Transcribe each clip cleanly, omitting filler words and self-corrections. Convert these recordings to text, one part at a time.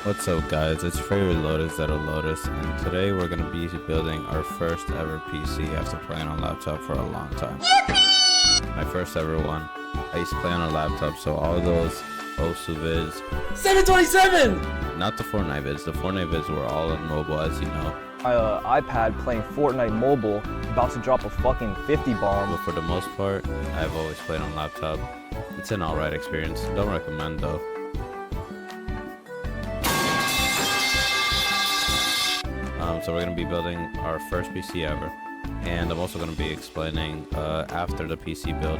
What's up guys, it's favorite Lotus Lotus, and today we're going to be building our first ever PC after playing on laptop for a long time. My first ever one. I used to play on a laptop, so all those Osu vids, 727! not the Fortnite vids, the Fortnite vids were all on mobile, as you know. My iPad playing Fortnite mobile, about to drop a fucking 50 bomb. But for the most part, I've always played on laptop. It's an alright experience, don't recommend though. So we're going to be building our first PC ever, and I'm also going to be explaining after the PC build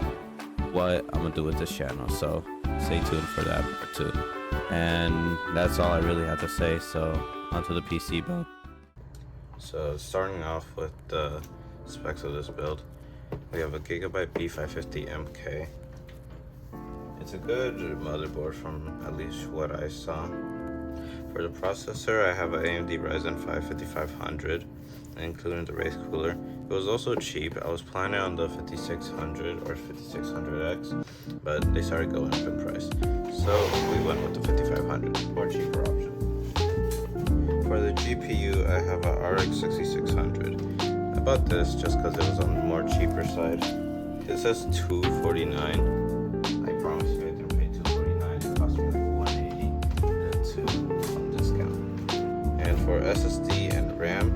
what I'm going to do with this channel, so stay tuned for that part too. And that's all I really have to say, so onto the PC build. So starting off with the specs of this build, we have a Gigabyte B550MK. It's a good motherboard from at least what I saw. For the processor, I have an AMD Ryzen 5 5500, including the wraith cooler. It was also cheap. I was planning on the 5600 or 5600X, but they started going up in price. So we went with the 5500, more cheaper option. For the GPU, I have a RX 6600. I bought this just because it was on the more cheaper side. It says $249. I promise you I didn't pay $249. It cost me like $180. And for SSD and RAM,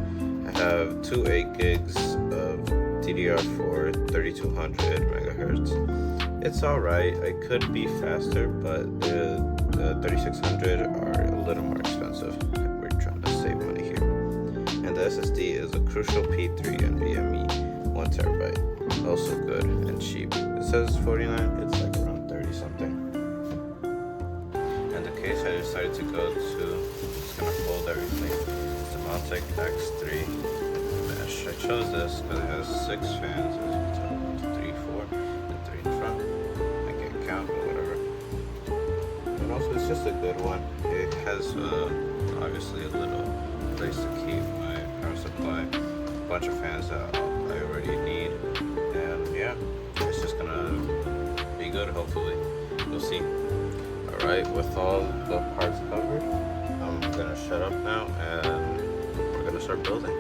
I have two 8 gigs of DDR4 3200 megahertz. It's alright, I could be faster, but the 3600 are a little more expensive. We're trying to save money here. And the SSD is a Crucial P3 nvme 1 terabyte. Also good and cheap. It says 49, it's like around 30 something. And the case I decided to go to, gonna fold everything. It's the Montech X3 mesh. I chose this because it has 6 fans, as you can tell, 1, 2, 3, 4, and 3 in front. I can't count, but whatever. And also, it's just a good one. It has obviously a little place to keep my power supply, a bunch of fans that I already need, and yeah, it's just gonna be good. Hopefully, we'll see. All right, with all the parts covered, I'm gonna shut up now and we're gonna start building.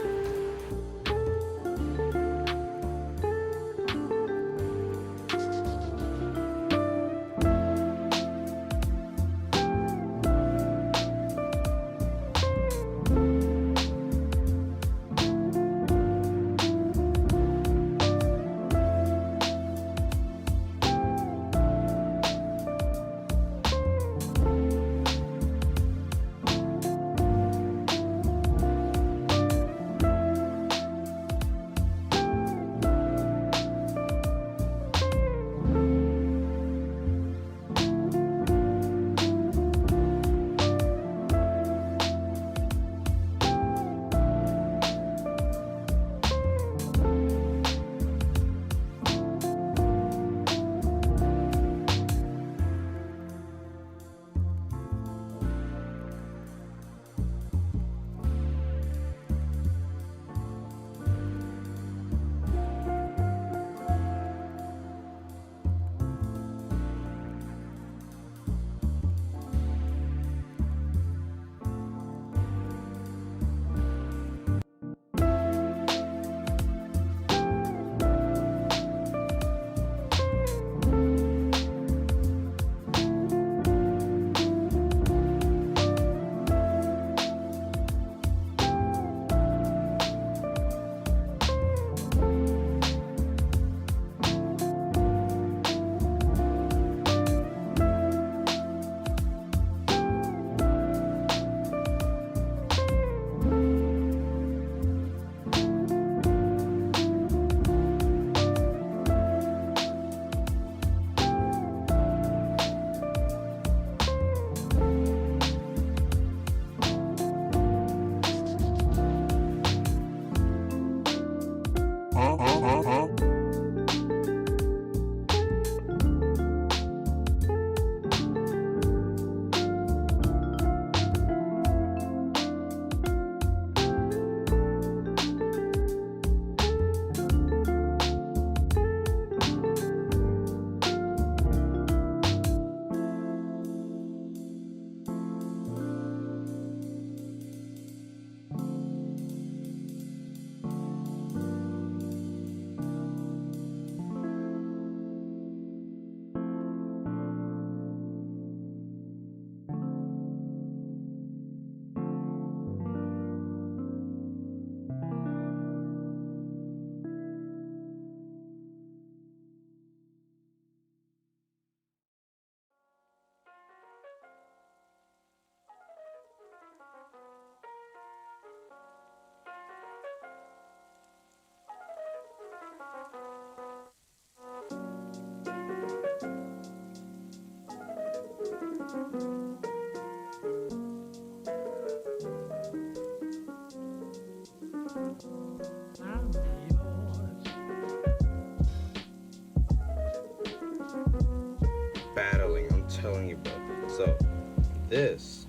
this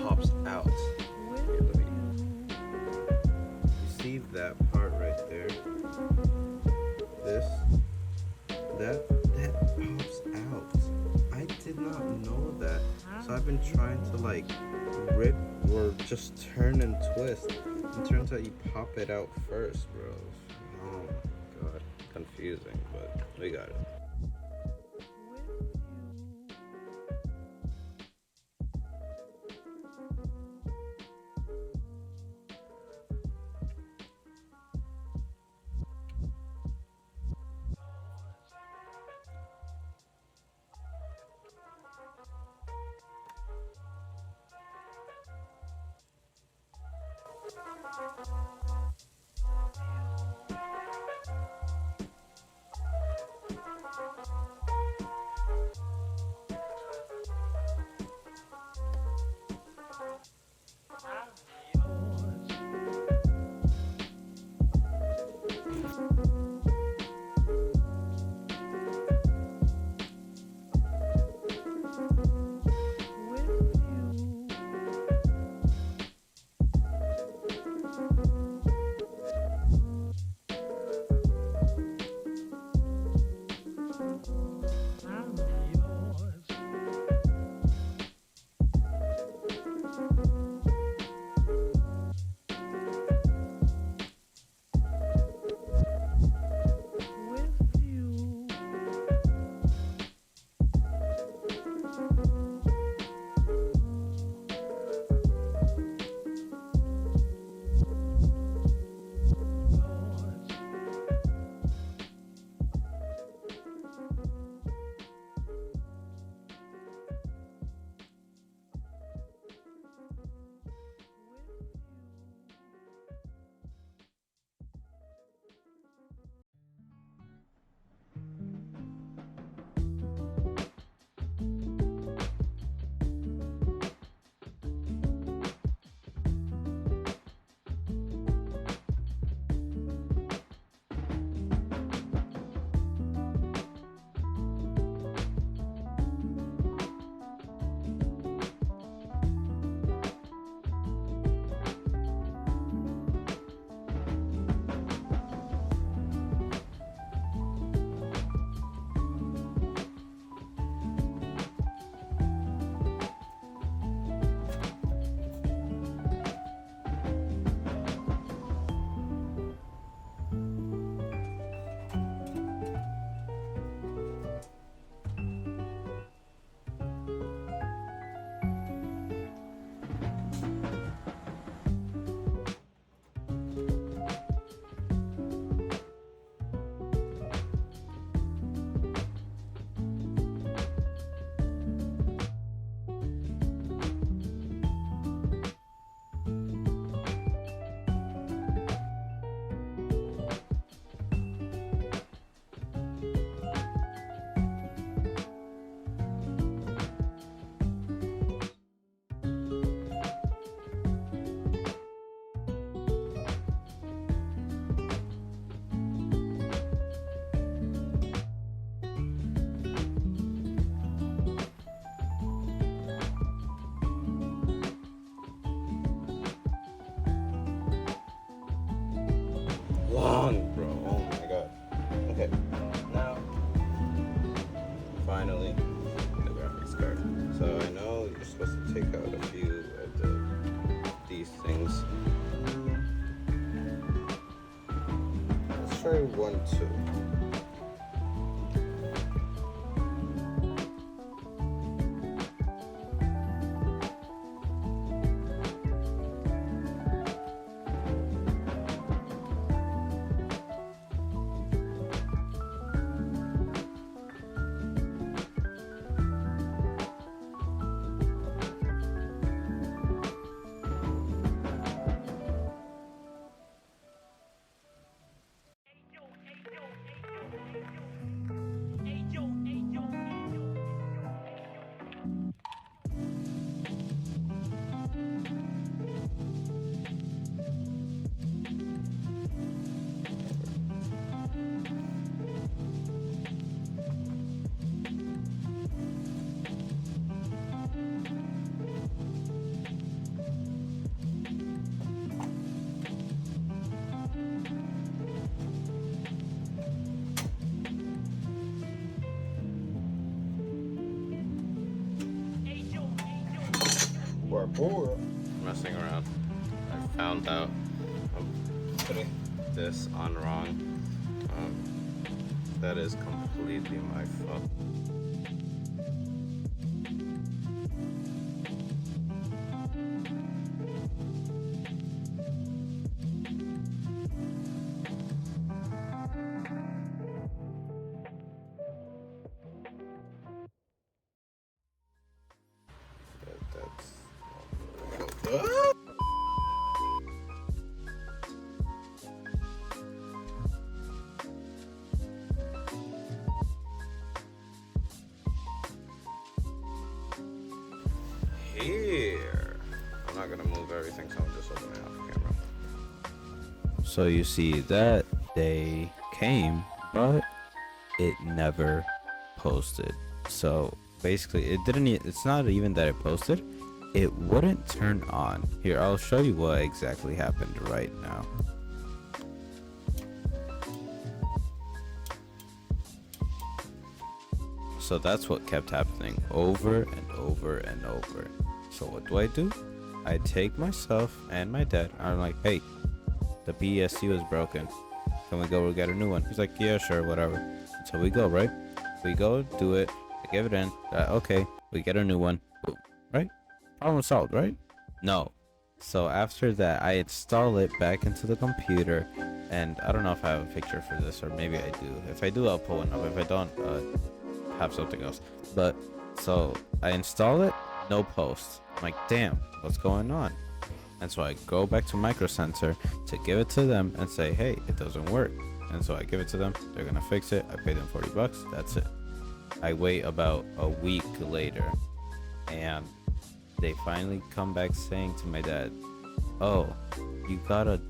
pops out. Here, let me. You see that part right there? That pops out. I did not know that. So I've been trying to like rip or just turn and twist. It turns out you pop it out first, bro. Oh my god, confusing, but we got it. Long, bro. Oh my god. Okay, now finally the graphics card. So I know you're supposed to take out a few of these things. Let's try 1, 2. messing around. I found out I'm putting this on wrong. That is completely my fault. Here, I'm not gonna move everything, so I'm just opening up the camera. So you see that day came, but it never posted. So basically, it's not even that it posted, it wouldn't turn on. Here, I'll show you what exactly happened right now. So that's what kept happening over and over and over. So what do? I take myself and my dad. I'm like, hey, the PSU is broken. Can we go get a new one? He's like, yeah, sure, whatever. So we go, right? We go do it. I give it in. Okay, we get a new one. Boom, right? Problem solved, right? No. So after that, I install it back into the computer, and I don't know if I have a picture for this, or maybe I do. If I do, I'll pull one up. If I don't, have something else. But so I install it, no post. I'm like, damn, what's going on? And so I go back to Micro Center to give it to them and say, hey, it doesn't work. And so I give it to them, they're gonna fix it. I pay them $40, that's it. I wait about a week later, and they finally come back saying to my dad, oh, you got a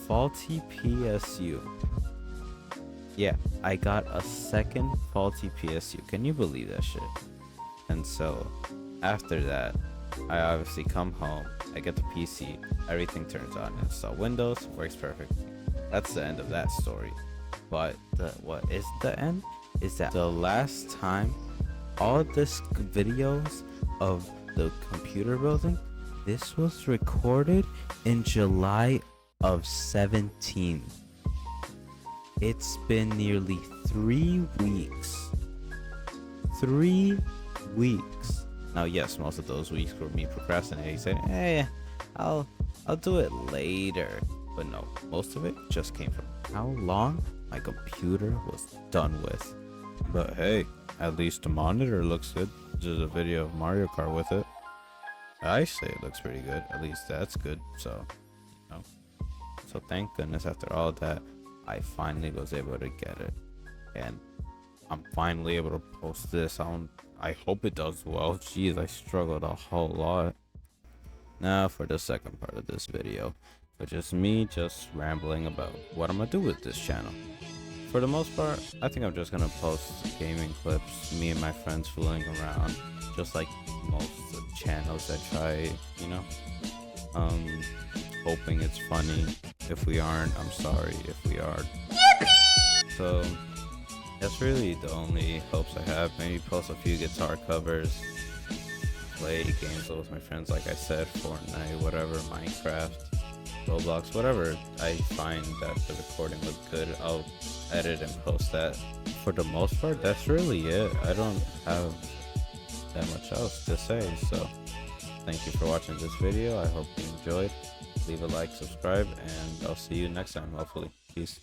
faulty PSU. Yeah, I got a second faulty PSU. Can you believe that shit? And so after that, I obviously come home, I get the PC, everything turns on, install Windows, works perfectly. That's the end of that story. But what is the end is that the last time all this videos of the computer building, this was recorded in July of 17. It's been nearly 3 weeks. 3 weeks. Now, yes, most of those weeks were me procrastinating, saying, hey, I'll do it later. But no, most of it just came from how long my computer was done with. But hey, at least the monitor looks good. There's a video of Mario Kart with it. I say it looks pretty good. At least that's good. So, you know. So thank goodness after all that, I finally was able to get it. And I'm finally able to post this. I hope it does well. Jeez, I struggled a whole lot. Now for the second part of this video, which is me just rambling about what I'm gonna do with this channel. For the most part, I think I'm just gonna post gaming clips, me and my friends fooling around, just like most of the channels I try, you know. Hoping it's funny. If we aren't, I'm sorry. If we are, so that's really the only hopes I have. Maybe post a few guitar covers, play games with my friends, like I said, Fortnite, whatever, Minecraft, Roblox, whatever I find that the recording looks good, I'll edit and post that. For the most part, that's really it. I don't have that much else to say, so thank you for watching this video. I hope you enjoyed. Leave a like, subscribe, and I'll see you next time, hopefully. Peace.